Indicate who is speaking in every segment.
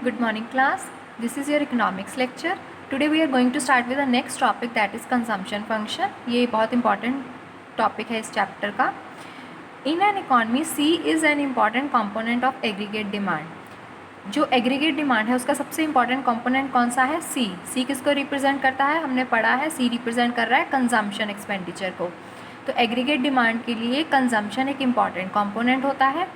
Speaker 1: Good morning class. This is your economics lecture. Today we are going to start with the next topic, that is consumption function. ये बहुत important topic है इस chapter का. In an economy, C is an important component of aggregate demand. जो aggregate demand है उसका सबसे important component कौन सा है? सी. सी किसको रिप्रेजेंट करता है? हमने पढ़ा है सी रिप्रेजेंट कर रहा है कंजम्पशन एक्सपेंडिचर को. तो एग्रीगेट डिमांड के लिए कंजम्पशन एक इम्पॉर्टेंट कंपोनेंट होता है.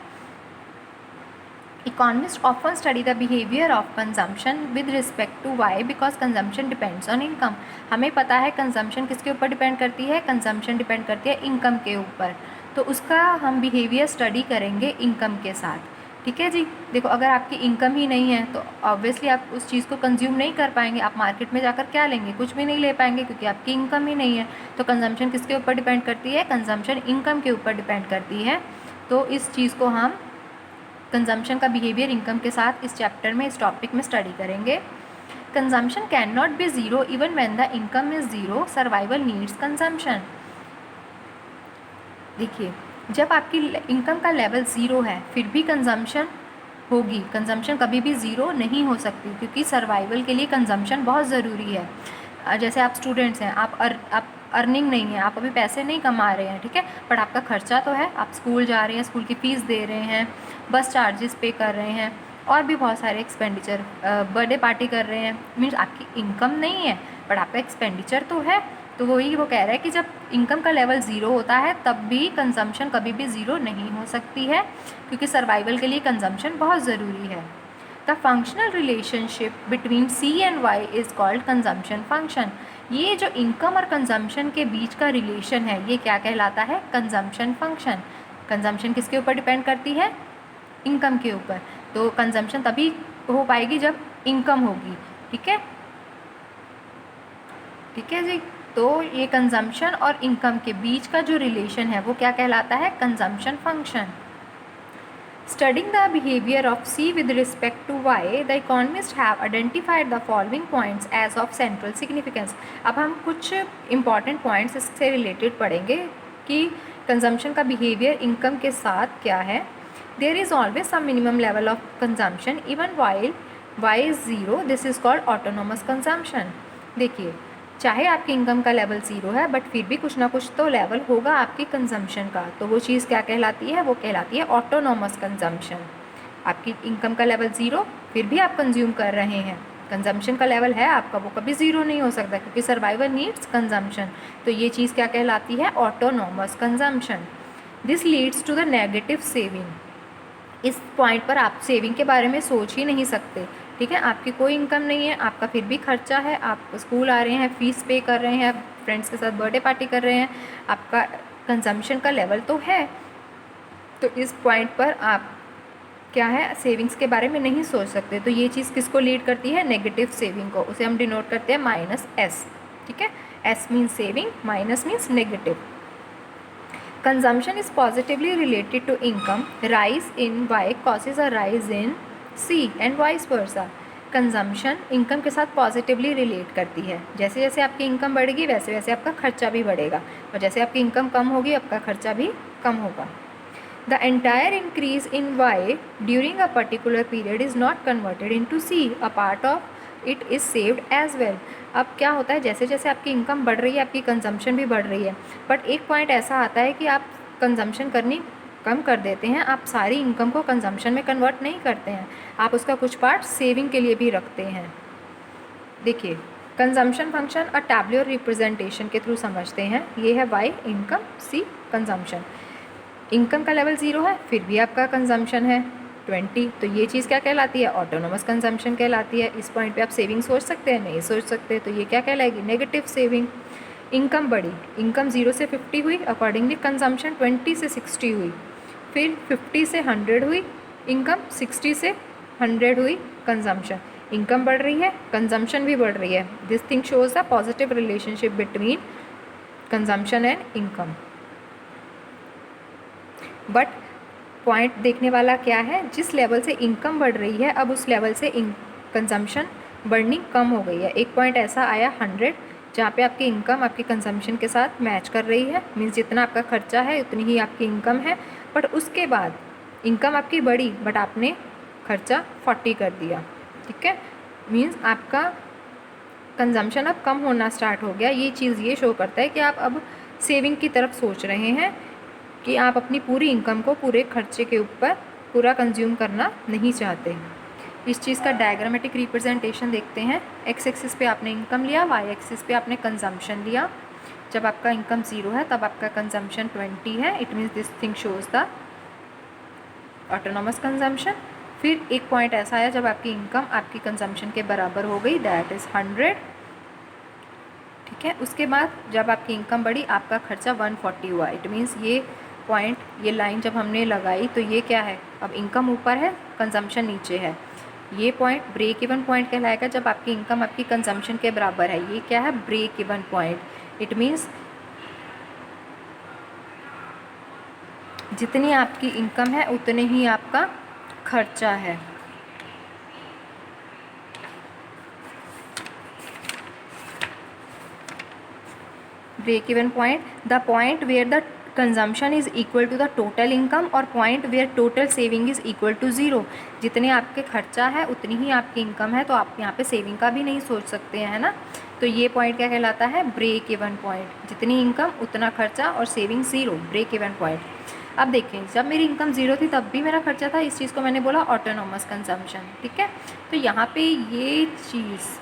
Speaker 1: Economists often study the behavior of consumption with respect to why, because consumption depends on income. हमें पता है consumption किसके ऊपर डिपेंड करती है? consumption डिपेंड करती है इनकम के ऊपर. तो उसका हम बिहेवियर स्टडी करेंगे इनकम के साथ. ठीक है जी. देखो, अगर आपकी इनकम ही नहीं है तो ऑब्वियसली आप उस चीज़ को कंज्यूम नहीं कर पाएंगे. आप मार्केट में जाकर क्या लेंगे? कुछ भी नहीं ले पाएंगे क्योंकि आपकी इनकम ही नहीं है. तो कंजम्पशन किसके ऊपर डिपेंड करती है? कंजम्पशन इनकम के ऊपर डिपेंड करती है. तो इस चीज़ को हम कंजम्पशन का बिहेवियर इनकम के साथ इस चैप्टर में, इस टॉपिक में स्टडी करेंगे. Consumption can not be zero even when the income is zero. Survival needs consumption. देखिए, जब आपकी इनकम का लेवल ज़ीरो है फिर भी कंजम्पशन होगी. कंजम्पशन कभी भी ज़ीरो नहीं हो सकती क्योंकि सर्वाइवल के लिए कंजम्पशन बहुत ज़रूरी है. जैसे आप स्टूडेंट्स हैं, आप अर्निंग नहीं है, आप अभी पैसे नहीं कमा रहे हैं, ठीक है, बट आपका खर्चा तो है. आप स्कूल जा रहे हैं, स्कूल की फ़ीस दे रहे हैं, बस चार्जेस पे कर रहे हैं और भी बहुत सारे एक्सपेंडिचर, बर्थडे पार्टी कर रहे हैं. मीन्स आपकी इनकम नहीं है बट आपका एक्सपेंडिचर तो है. तो वही वो कह रहा है कि जब इनकम का लेवल ज़ीरो होता है तब भी कंजम्पशन कभी भी ज़ीरो नहीं हो सकती है क्योंकि सर्वाइवल के लिए कंजम्पशन बहुत ज़रूरी है. The functional relationship between C and Y is called consumption function. ये जो इनकम और कंजम्पशन के बीच का रिलेशन है ये क्या कहलाता है? Consumption function. कंजम्पशन किसके ऊपर डिपेंड करती है? इनकम के ऊपर. तो कंजम्पशन तभी हो पाएगी जब इनकम होगी. ठीक है, ठीक है जी. तो ये कंजम्पशन और इनकम के बीच का जो रिलेशन है वो क्या कहलाता है? Consumption function. Studying the behavior of C with respect to Y, the economists have identified the following points as of central significance. अब हम कुछ important points इससे related पढ़ेंगे कि consumption का behavior income के साथ क्या है. There is always some minimum level of consumption even while Y is zero. This is called autonomous consumption. देखिए, चाहे आपकी इनकम का लेवल ज़ीरो है बट फिर भी कुछ ना कुछ तो लेवल होगा आपकी कंजम्पशन का. तो वो चीज़ क्या कहलाती है? वो कहलाती है ऑटोनोमस कंजम्पशन. आपकी इनकम का लेवल ज़ीरो फिर भी आप कंज्यूम कर रहे हैं. कंजम्पशन का लेवल है आपका, वो कभी ज़ीरो नहीं हो सकता क्योंकि सर्वाइवल नीड्स कंजम्पशन. तो ये चीज़ क्या कहलाती है? Autonomous consumption. This leads to the negative saving. इस पॉइंट पर आप सेविंग के बारे में सोच ही नहीं सकते. ठीक है, आपकी कोई इनकम नहीं है, आपका फिर भी खर्चा है, आप स्कूल आ रहे हैं, फ़ीस पे कर रहे हैं, फ्रेंड्स के साथ बर्थडे पार्टी कर रहे हैं, आपका कंजम्पशन का लेवल तो है. तो इस पॉइंट पर आप क्या है? सेविंग्स के बारे में नहीं सोच सकते. तो ये चीज़ किसको लीड करती है? नेगेटिव सेविंग को. उसे हम डिनोट करते हैं -S. ठीक है, S means saving, minus means negative. Consumption is positively related to income. Rise in Y causes a rise in C and vice versa. Consumption income के साथ पॉजिटिवली रिलेट करती है. जैसे जैसे आपकी इनकम बढ़ेगी वैसे वैसे आपका खर्चा भी बढ़ेगा और जैसे आपकी इनकम कम होगी आपका खर्चा भी कम होगा. The entire increase in Y during a particular period is not converted into C. A part of it is saved as well. अब क्या होता है, जैसे जैसे आपकी इनकम बढ़ रही है आपकी कंजम्पशन भी बढ़ रही है. बट एक पॉइंट ऐसा आता है कि आप कंजम्पशन करनी कम कर देते हैं. आप सारी इनकम को कंजम्पशन में कन्वर्ट नहीं करते हैं, आप उसका कुछ पार्ट सेविंग के लिए भी रखते हैं. देखिए, कंजम्पशन फंक्शन और टैब्यूलर रिप्रेजेंटेशन के थ्रू समझते हैं. ये है Y income, C consumption. Income का लेवल ज़ीरो है फिर भी आपका कंजम्पशन है 20. तो ये चीज़ क्या कहलाती है? ऑटोनोमस कंजम्पशन कहलाती है. इस पॉइंट पे आप सेविंग सोच सकते हैं? नहीं सोच सकते. तो ये क्या कहलाएगी? Negative saving. इनकम बढ़ी, इनकम 0 से 50 हुई, अकॉर्डिंगली कंजम्पशन 20 से 60 हुई, फिर 50 से 100 हुई इनकम, 60 से 100 हुई कंजम्पशन. इनकम बढ़ रही है, कंजम्पशन भी बढ़ रही है. This thing shows the positive relationship between consumption and income. But point देखने वाला क्या है? जिस लेवल से इनकम बढ़ रही है अब उस लेवल से कंजम्पशन बढ़नी कम हो गई है. एक पॉइंट ऐसा आया 100 जहाँ पे आपकी इनकम आपकी कंजम्पशन के साथ मैच कर रही है. मीन्स जितना आपका खर्चा है उतनी ही आपकी इनकम है. बट उसके बाद इनकम आपकी बढ़ी बट आपने खर्चा 40 कर दिया. ठीक है, मीन्स आपका कंजम्पशन अब कम होना स्टार्ट हो गया। ये चीज़ ये शो करता है कि आप अब सेविंग की तरफ सोच रहे हैं, कि आप अपनी पूरी इनकम को पूरे खर्चे के ऊपर पूरा कंज्यूम करना नहीं चाहते। इस चीज़ का डायग्रामेटिक रिप्रेजेंटेशन देखते हैं। एक्स एक्सिस पे आपने इनकम लिया, वाई एक्सिस पे आपने कंजम्पशन लिया। जब आपका इनकम 0 है तब आपका कंजम्पशन 20 है, it means this thing shows the autonomous consumption. फिर एक पॉइंट ऐसा आया जब आपकी इनकम आपकी कंजम्पशन के बराबर हो गई, दैट इज़ 100। ठीक है, उसके बाद जब आपकी इनकम बढ़ी आपका खर्चा 140 हुआ। इट मीन्स ये पॉइंट, ये लाइन जब हमने लगाई तो ये क्या है, अब इनकम ऊपर है, कंजम्पशन नीचे है। ये पॉइंट ब्रेक इवन पॉइंट कहलाएगा जब आपकी इनकम आपकी कंजम्पशन के बराबर है। ये क्या है, break even point. It means जितनी आपकी इनकम है उतने ही आपका खर्चा है। Break even point, the point where the consumption is equal to the total income और point where total saving is equal to 0। जितने आपके खर्चा है उतनी ही आपकी इनकम है, तो आप यहाँ पे सेविंग का भी नहीं सोच सकते हैं, है ना। तो ये पॉइंट क्या कहलाता है, ब्रेक इवन पॉइंट। जितनी इनकम उतना खर्चा और सेविंग 0, ब्रेक इवन पॉइंट। अब देखें, जब मेरी इनकम 0 थी तब भी मेरा खर्चा था, इस चीज़ को मैंने बोला ऑटोनॉमस कंजम्पशन। ठीक है, तो यहाँ पे ये चीज़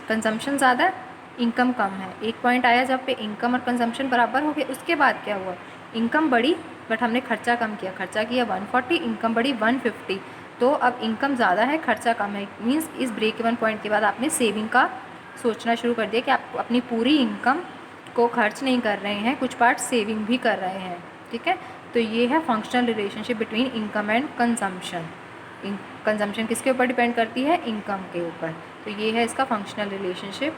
Speaker 1: कंजम्पशन ज़्यादा है, इनकम कम है। एक पॉइंट आया जब पे इनकम और कंजम्पशन बराबर हो गए, उसके बाद क्या हुआ, इनकम बढ़ी बट हमने खर्चा कम किया। खर्चा किया 140, इनकम बढ़ी 150। तो अब इनकम ज़्यादा है, खर्चा कम है। मीन्स इस ब्रेक इवन पॉइंट के बाद आपने सेविंग का सोचना शुरू कर दिया कि आप अपनी पूरी इनकम को खर्च नहीं कर रहे हैं, कुछ पार्ट सेविंग भी कर रहे हैं। ठीक है, तो ये है functional relationship between income and consumption. Consumption किसके ऊपर डिपेंड करती है, इनकम के ऊपर। तो ये है इसका फंक्शनल रिलेशनशिप।